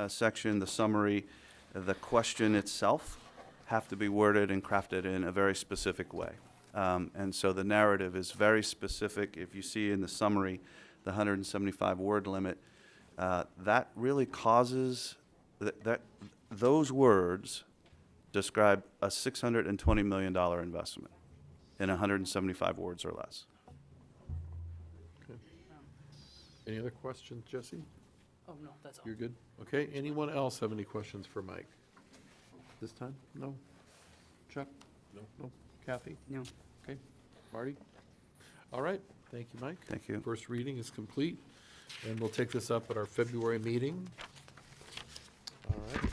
[SPEAKER 16] section, the summary, the question itself have to be worded and crafted in a very specific way. And so the narrative is very specific. If you see in the summary, the 175 word limit, that really causes those words describe a $620 million investment in 175 words or less.
[SPEAKER 1] Okay. Any other questions, Jesse?
[SPEAKER 17] Oh, no, that's all.
[SPEAKER 1] You're good? Okay, anyone else have any questions for Mike? This time? No? Chuck?
[SPEAKER 2] No.
[SPEAKER 1] No? Kathy?
[SPEAKER 4] No.
[SPEAKER 1] Okay. Marty? All right, thank you, Mike.
[SPEAKER 16] Thank you.
[SPEAKER 1] First reading is complete, and we'll take this up at our February meeting. All right,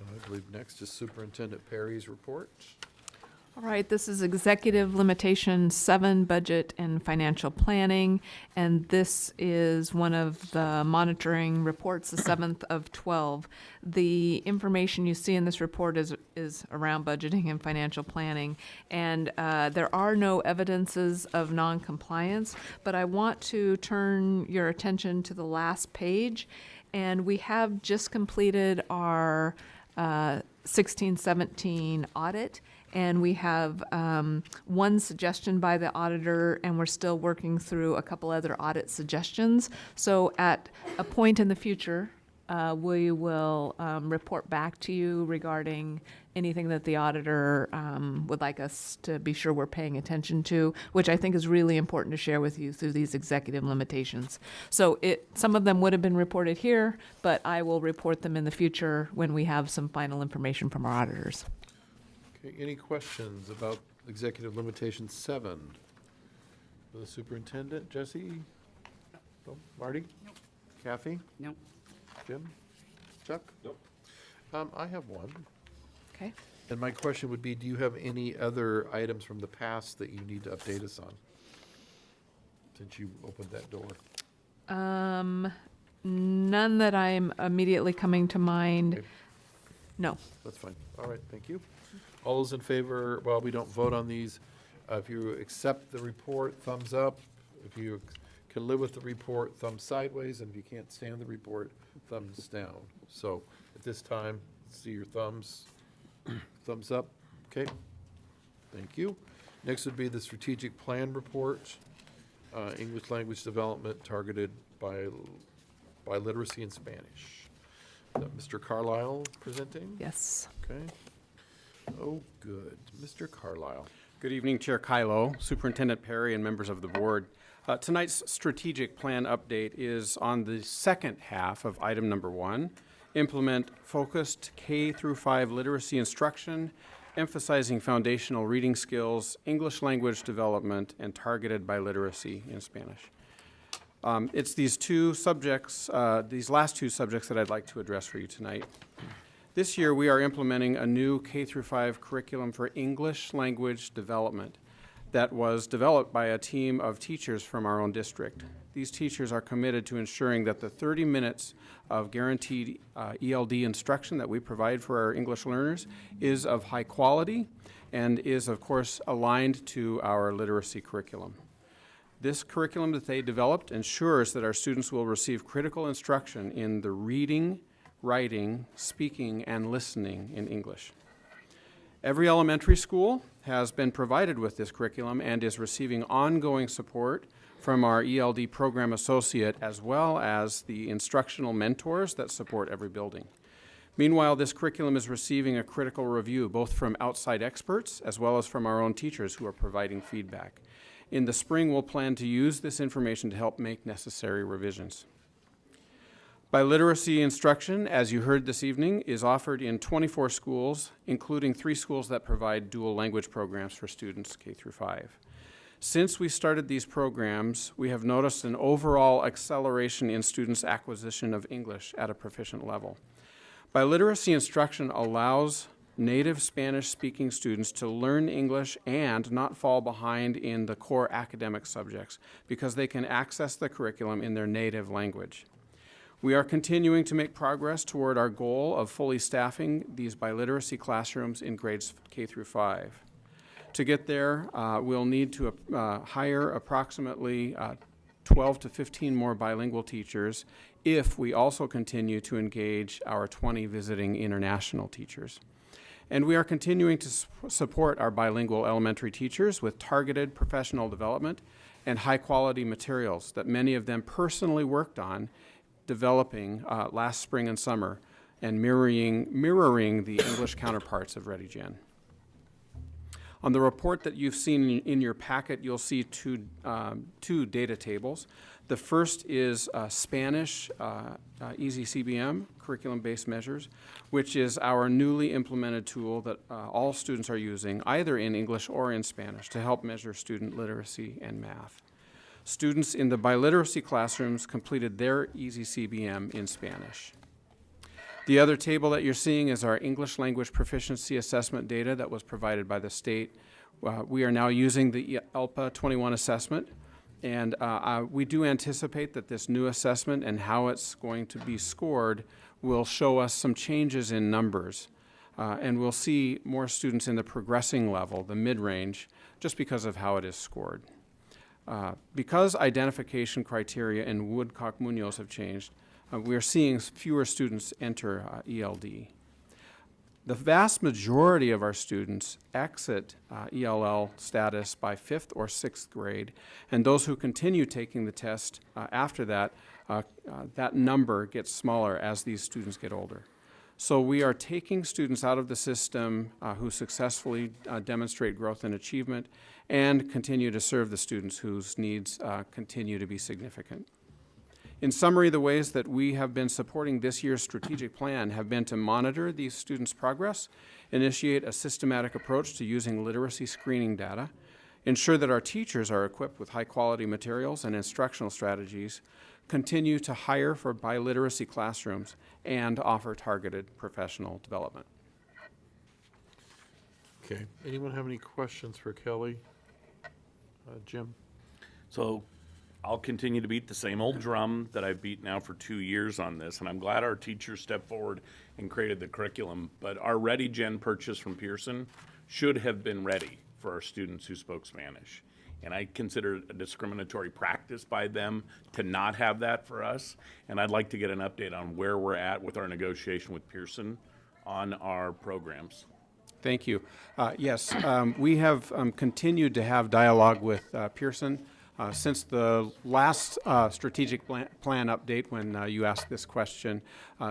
[SPEAKER 1] I believe next is Superintendent Perry's report.
[SPEAKER 3] All right, this is Executive Limitation 7, Budget and Financial Planning, and this is one of the monitoring reports, the 7th of 12. The information you see in this report is around budgeting and financial planning, and there are no evidences of non-compliance, but I want to turn your attention to the last page, and we have just completed our 16-17 audit, and we have one suggestion by the auditor, and we're still working through a couple other audit suggestions. So at a point in the future, we will report back to you regarding anything that the auditor would like us to be sure we're paying attention to, which I think is really important to share with you through these executive limitations. So some of them would have been reported here, but I will report them in the future when we have some final information from our auditors.
[SPEAKER 1] Okay, any questions about executive limitation 7? For the superintendent, Jesse? No. Marty?
[SPEAKER 17] Nope.
[SPEAKER 1] Kathy?
[SPEAKER 17] Nope.
[SPEAKER 1] Jim? Chuck?
[SPEAKER 2] Nope.
[SPEAKER 1] I have one.
[SPEAKER 3] Okay.
[SPEAKER 1] And my question would be, do you have any other items from the past that you need to update us on? Since you opened that door.
[SPEAKER 3] None that I'm immediately coming to mind.
[SPEAKER 1] Okay.
[SPEAKER 3] No.
[SPEAKER 1] That's fine. All right, thank you. All those in favor, well, we don't vote on these. If you accept the report, thumbs up. If you can live with the report, thumbs sideways. And if you can't stand the report, thumbs down. So at this time, see your thumbs. Thumbs up. Okay. Thank you. Next would be the strategic plan report, English language development targeted by literacy in Spanish. Mr. Carlisle presenting?
[SPEAKER 3] Yes.
[SPEAKER 1] Okay. Oh, good. Mr. Carlisle.
[SPEAKER 18] Good evening, Chair Kylo, Superintendent Perry, and members of the board. Tonight's strategic plan update is on the second half of item number 1, implement focused K-5 literacy instruction, emphasizing foundational reading skills, English language development, and targeted biliteracy in Spanish. It's these two subjects, these last two subjects that I'd like to address for you tonight. This year, we are implementing a new K-5 curriculum for English language development that was developed by a team of teachers from our own district. These teachers are committed to ensuring that the 30 minutes of guaranteed ELD instruction that we provide for our English learners is of high quality and is, of course, aligned to our literacy curriculum. This curriculum that they developed ensures that our students will receive critical instruction in the reading, writing, speaking, and listening in English. Every elementary school has been provided with this curriculum and is receiving ongoing support from our ELD program associate as well as the instructional mentors that support every building. Meanwhile, this curriculum is receiving a critical review both from outside experts as well as from our own teachers who are providing feedback. In the spring, we'll plan to use this information to help make necessary revisions. Biliteracy instruction, as you heard this evening, is offered in 24 schools, including 3 schools that provide dual language programs for students K-5. Since we started these programs, we have noticed an overall acceleration in students' acquisition of English at a proficient level. Biliteracy instruction allows native Spanish-speaking students to learn English and not fall behind in the core academic subjects because they can access the curriculum in their native language. We are continuing to make progress toward our goal of fully staffing these biliteracy classrooms in grades K-5. To get there, we'll need to hire approximately 12 to 15 more bilingual teachers if we also continue to engage our 20 visiting international teachers. And we are continuing to support our bilingual elementary teachers with targeted professional development and high-quality materials that many of them personally worked on developing last spring and summer and mirroring the English counterparts of ReadyGen. On the report that you've seen in your packet, you'll see two data tables. The first is Spanish Easy CBM, curriculum-based measures, which is our newly implemented tool that all students are using, either in English or in Spanish, to help measure student literacy and math. Students in the biliteracy classrooms completed their Easy CBM in Spanish. The other table that you're seeing is our English language proficiency assessment data that was provided by the state. We are now using the ELPA 21 assessment, and we do anticipate that this new assessment and how it's going to be scored will show us some changes in numbers. And we'll see more students in the progressing level, the mid-range, just because of how it is scored. Because identification criteria in Woodcock-Munoz have changed, we are seeing fewer students enter ELD. The vast majority of our students exit ELL status by 5th or 6th grade, and those who continue taking the test after that, that number gets smaller as these students get older. So we are taking students out of the system who successfully demonstrate growth and achievement and continue to serve the students whose needs continue to be significant. In summary, the ways that we have been supporting this year's strategic plan have been to monitor these students' progress, initiate a systematic approach to using literacy screening data, ensure that our teachers are equipped with high-quality materials and instructional strategies, continue to hire for biliteracy classrooms, and offer targeted professional development.
[SPEAKER 1] Okay. Anyone have any questions for Kelly? Jim?
[SPEAKER 2] So I'll continue to beat the same old drum that I've beat now for 2 years on this, and I'm glad our teachers stepped forward and created the curriculum. But our Ready Gen purchase from Pearson should have been ready for our students who spoke Spanish. And I consider it a discriminatory practice by them to not have that for us. And I'd like to get an update on where we're at with our negotiation with Pearson on our programs.
[SPEAKER 18] Thank you. Yes, we have continued to have dialogue with Pearson since the last strategic plan update when you asked this question.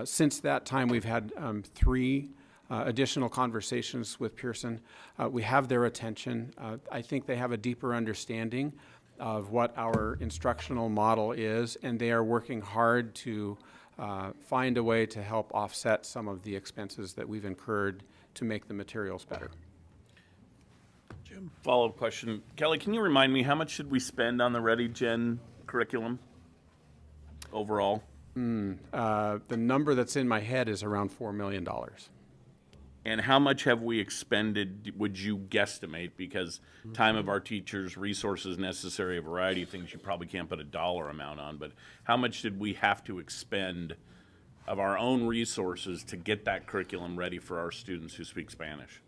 [SPEAKER 18] Since that time, we've had 3 additional conversations with Pearson. We have their attention. I think they have a deeper understanding of what our instructional model is, and they are working hard to find a way to help offset some of the expenses that we've incurred to make the materials better.
[SPEAKER 2] Jim? Follow-up question. Kelly, can you remind me, how much should we spend on the Ready Gen curriculum overall?
[SPEAKER 18] The number that's in my head is around $4 million.
[SPEAKER 2] And how much have we expended, would you guesstimate? Because time of our teachers, resources necessary, a variety of things you probably can't put a dollar amount on, but how much did we have to expend of our own resources to get that curriculum ready for our students who speak Spanish?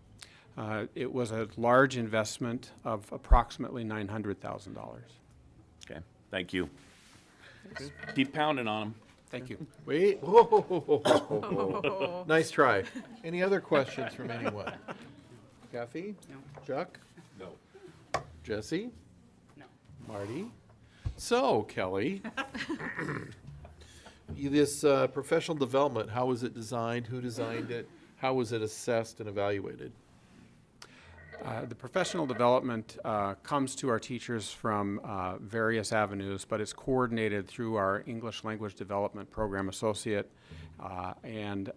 [SPEAKER 18] It was a large investment of approximately $900,000.
[SPEAKER 2] Okay, thank you. Keep pounding on them.
[SPEAKER 18] Thank you.
[SPEAKER 1] Wait. Whoa, whoa, whoa, whoa, whoa, whoa. Nice try. Any other questions from anyone? Kathy?
[SPEAKER 17] No.
[SPEAKER 1] Chuck?
[SPEAKER 2] No.
[SPEAKER 1] Jesse?
[SPEAKER 17] No.
[SPEAKER 1] Marty? So, Kelly, this professional development, how was it designed? Who designed it? How was it assessed and evaluated?
[SPEAKER 18] The professional development comes to our teachers from various avenues, but it's coordinated through our English Language Development Program Associate and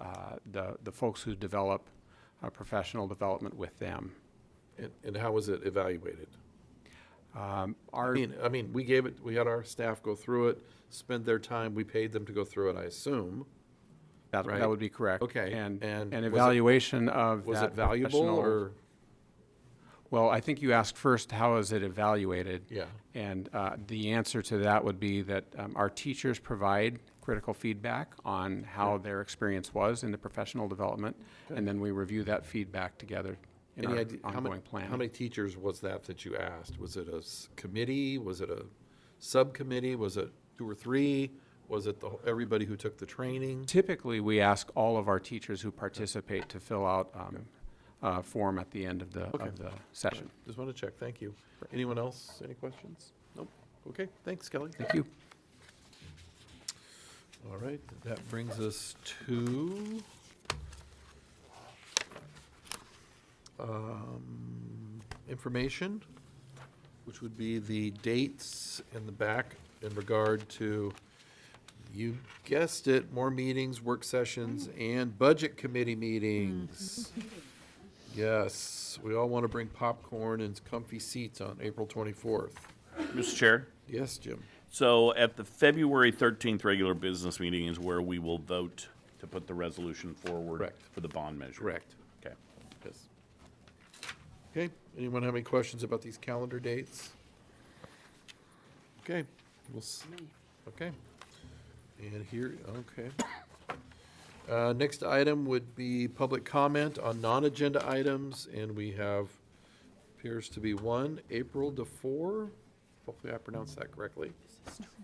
[SPEAKER 18] the folks who develop professional development with them.
[SPEAKER 1] And how was it evaluated?
[SPEAKER 18] I
[SPEAKER 1] mean, we had our staff go through it, spend their time, we paid them to go through it, I assume.
[SPEAKER 18] That would be correct.
[SPEAKER 1] Okay.
[SPEAKER 18] And
[SPEAKER 1] was
[SPEAKER 18] an evaluation of
[SPEAKER 1] was
[SPEAKER 18] that
[SPEAKER 1] it valuable
[SPEAKER 18] professional-
[SPEAKER 1] or?
[SPEAKER 18] Well, I think you asked first, how is it evaluated?
[SPEAKER 1] Yeah.
[SPEAKER 18] And the answer to that would be that our teachers provide critical feedback on how their experience was in the professional development, and then we review that feedback together in
[SPEAKER 1] Any
[SPEAKER 18] our
[SPEAKER 1] idea,
[SPEAKER 18] ongoing plan.
[SPEAKER 1] how many teachers was that you asked? Was it a committee? Was it a subcommittee? Was it 2 or 3? Was it everybody who took the training?
[SPEAKER 18] Typically, we ask all of our teachers who participate to fill out form at the end of the session.
[SPEAKER 1] Just want to check. Thank you. Anyone else? Any questions? Nope. Okay. Thanks, Kelly.
[SPEAKER 18] Thank you.
[SPEAKER 1] All right. That brings us to information, which would be the dates in the back in regard to, you guessed it, more meetings, work sessions, and budget committee meetings. Yes, we all want to bring popcorn and comfy seats on April 24th.
[SPEAKER 2] Mr. Chair?
[SPEAKER 1] Yes, Jim.
[SPEAKER 2] So at the February 13th regular business meeting is where we will vote to put the resolution forward.
[SPEAKER 1] Correct.
[SPEAKER 2] For the bond measure.
[SPEAKER 1] Correct.
[SPEAKER 2] Okay.
[SPEAKER 1] Yes. Okay, anyone have any questions about these calendar dates? Okay, okay. And here, okay. Next item would be public comment on non-agenda items, and we have, appears to be one, April to 4. Hopefully I pronounced that correctly.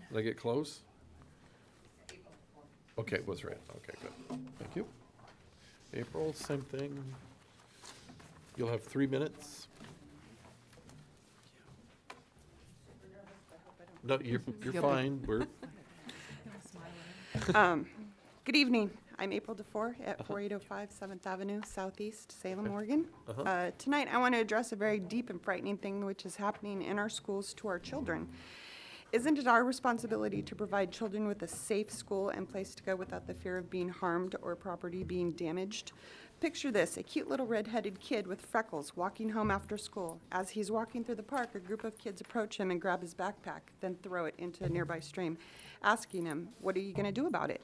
[SPEAKER 1] Did I get close? Okay, was right. Okay, good. Thank you. April, same thing. You'll have 3 minutes. No, you're fine. We're
[SPEAKER 5] Good evening. I'm April DeFore at 4805 7th Avenue Southeast, Salem, Oregon. Tonight, I want to address a very deep and frightening thing which is happening in our schools to our children. Isn't it our responsibility to provide children with a safe school and place to go without the fear of being harmed or property being damaged? Picture this, a cute little red-headed kid with freckles walking home after school. As he's walking through the park, a group of kids approach him and grab his backpack, then throw it into a nearby stream, asking him, "What are you going to do about it?"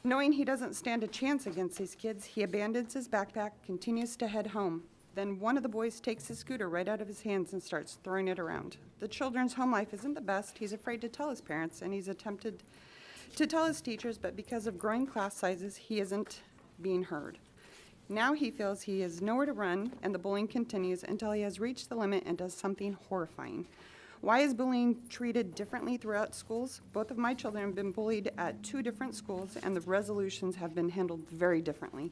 [SPEAKER 5] Knowing he doesn't stand a chance against these kids, he abandons his backpack, continues to head home. Then one of the boys takes his scooter right out of his hands and starts throwing it around. The children's home life isn't the best. He's afraid to tell his parents, and he's attempted to tell his teachers, but because of growing class sizes, he isn't being heard. Now he feels he has nowhere to run, and the bullying continues until he has reached the limit and does something horrifying. Why is bullying treated differently throughout schools? Both of my children have been bullied at 2 different schools, and the resolutions have been handled very differently.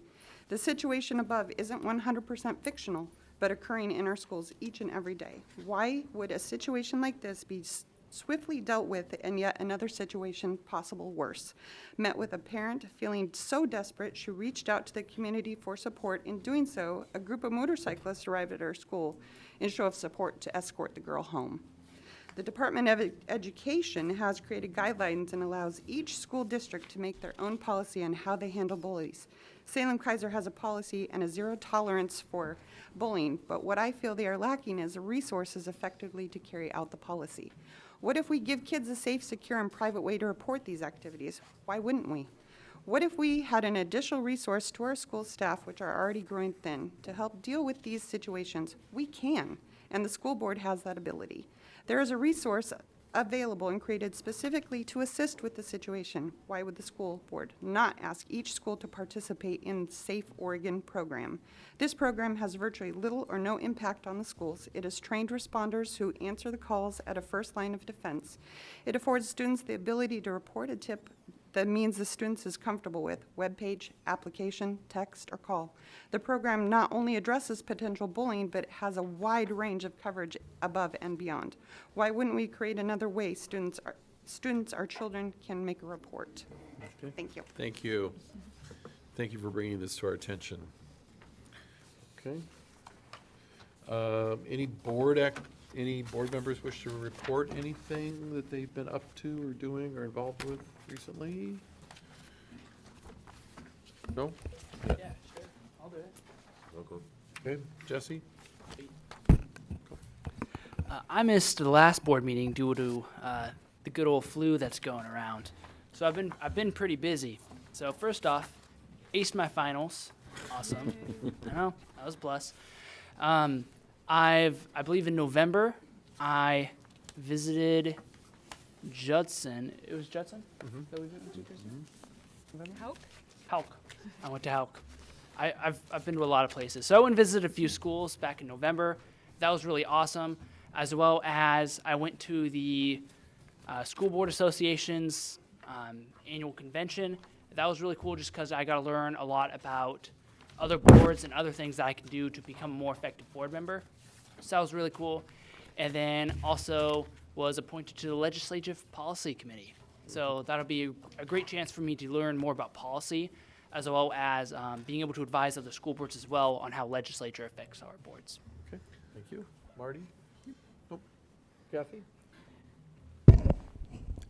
[SPEAKER 5] The situation above isn't 100% fictional, but occurring in our schools each and every day. Why would a situation like this be swiftly dealt with and yet another situation, possible worse? Met with a parent feeling so desperate she reached out to the community for support. In doing so, a group of motorcyclists arrived at our school in show of support to escort the girl home. The Department of Education has created guidelines and allows each school district to make their own policy on how they handle bullies. Salem Keizer has a policy and a zero tolerance for bullying, but what I feel they are lacking is the resources effectively to carry out the policy. What if we give kids a safe, secure, and private way to report these activities? Why wouldn't we? What if we had an additional resource to our school staff, which are already growing thin, to help deal with these situations? We can, and the school board has that ability. There is a resource available and created specifically to assist with the situation. Why would the school board not ask each school to participate in Safe Oregon program? This program has virtually little or no impact on the schools. It is trained responders who answer the calls at a first line of defense. It affords students the ability to report a tip that means the students is comfortable with: webpage, application, text, or call. The program not only addresses potential bullying, but has a wide range of coverage above and beyond. Why wouldn't we create another way students, our children, can make a report?
[SPEAKER 1] Okay.
[SPEAKER 5] Thank you.
[SPEAKER 1] Thank you. Thank you for bringing this to our attention. Okay. Any board members wish to report anything that they've been up to or doing or involved with recently? No?
[SPEAKER 17] Yeah, sure. I'll do it.
[SPEAKER 1] Okay, Jesse?
[SPEAKER 17] I missed the last board meeting due to the good old flu that's going around. So I've been pretty busy. So first off, aced my finals. Awesome. I know, that was a plus. I believe in November, I visited Judson. It was Judson? That we went to, Kristen? November? Hauk. I went to Hauk. I've been to a lot of places. So I went and visited a few schools back in November. That was really awesome. As well as I went to the School Board Association's annual convention. That was really cool just because I got to learn a lot about other boards and other things that I can do to become a more effective board member. So that was really cool. And then also was appointed to the Legislative Policy Committee. So that'll be a great chance for me to learn more about policy, as well as being able to advise other school boards as well on how legislature affects our boards.
[SPEAKER 1] Okay, thank you. Marty? Nope. Kathy?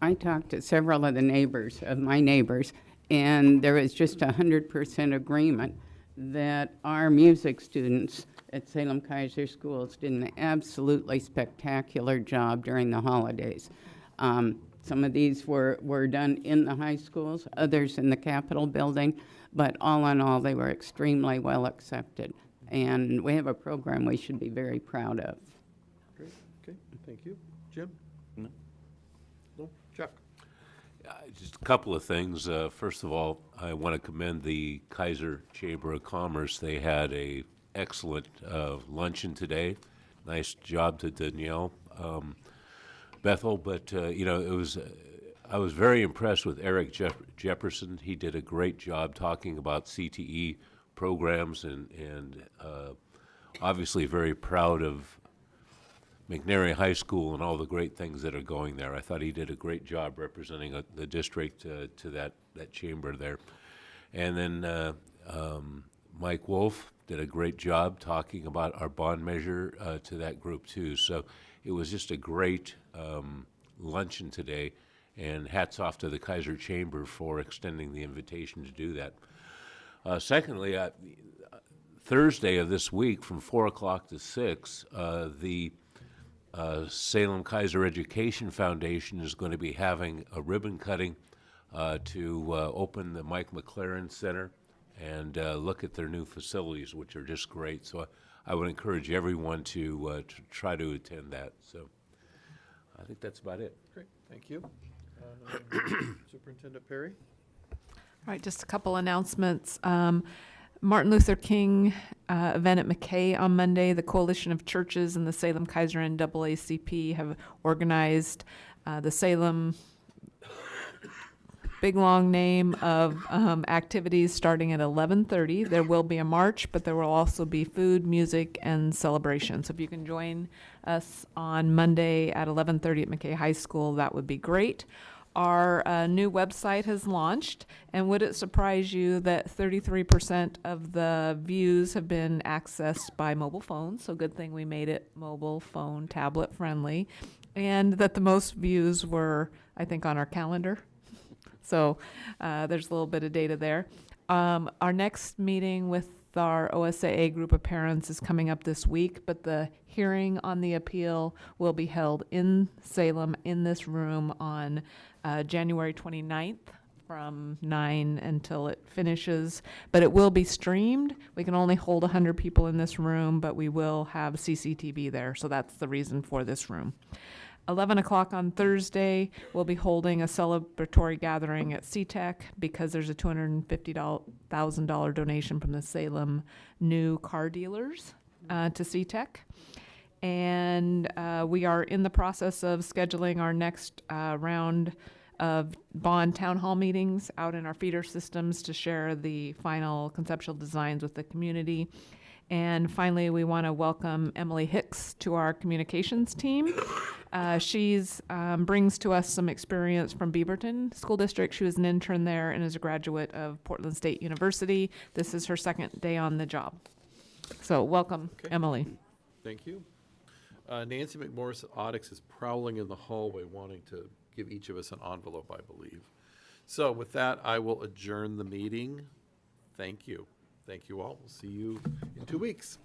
[SPEAKER 19] I talked to several of my neighbors, and there was just 100% agreement that our music students at Salem Keizer Schools did an absolutely spectacular job during the holidays. Some of these were done in the high schools, others in the Capitol building, but all in all, they were extremely well accepted. And we have a program we should be very proud of.
[SPEAKER 1] Great, okay, thank you. Jim? No. No? Chuck?
[SPEAKER 20] Just a couple of things. First of all, I want to commend the Keizer Chamber of Commerce. They had a excellent luncheon today. Nice job to Danielle Bethel, but I was very impressed with Eric Jefferson. He did a great job talking about CTE programs, and obviously very proud of McNary High School and all the great things that are going there. I thought he did a great job representing the district to that chamber there. And then Mike Wolf did a great job talking about our bond measure to that group too. So it was just a great luncheon today, and hats off to the Keizer Chamber for extending the invitation to do that. Secondly, Thursday of this week from 4 o'clock to 6, the Salem Keizer Education Foundation is going to be having a ribbon cutting to open the Mike McLaren Center and look at their new facilities, which are just great. So I would encourage everyone to try to attend that. So I think that's about it.
[SPEAKER 1] Great, thank you. Superintendent Perry?
[SPEAKER 3] All right, just a couple announcements. Martin Luther King event at McKay on Monday. The Coalition of Churches and the Salem Keizer NAACP have organized the Salem big long name of activities starting at 11:30. There will be a march, but there will also be food, music, and celebration. So if you can join us on Monday at 11:30 at McKay High School, that would be great. Our new website has launched, and would it surprise you that 33% of the views have been accessed by mobile phones? So good thing we made it mobile phone, tablet friendly, and that the most views were, I think, on our calendar. So there's a little bit of data there. Our next meeting with our OSAA group of parents is coming up this week, but the hearing on the appeal will be held in Salem in this room on January 29th from 9 until it finishes, but it will be streamed. We can only hold 100 people in this room, but we will have CCTV there, so that's the reason for this room. 11 o'clock on Thursday, we'll be holding a celebratory gathering at CTEC because there's a $250,000 donation from the Salem new car dealers to CTEC. And we are in the process of scheduling our next round of bond town hall meetings out in our feeder systems to share the final conceptual designs with the community. And finally, we want to welcome Emily Hicks to our communications team. She's brings to us some experience from Beaverton School District. She was an intern there and is a graduate of Portland State University. This is her second day on the job. So welcome, Emily.
[SPEAKER 1] Thank you. Nancy McMorris Audix is prowling in the hallway wanting to give each of us an envelope, I believe. So with that, I will adjourn the meeting. Thank you. Thank you all. We'll see you in 2 weeks.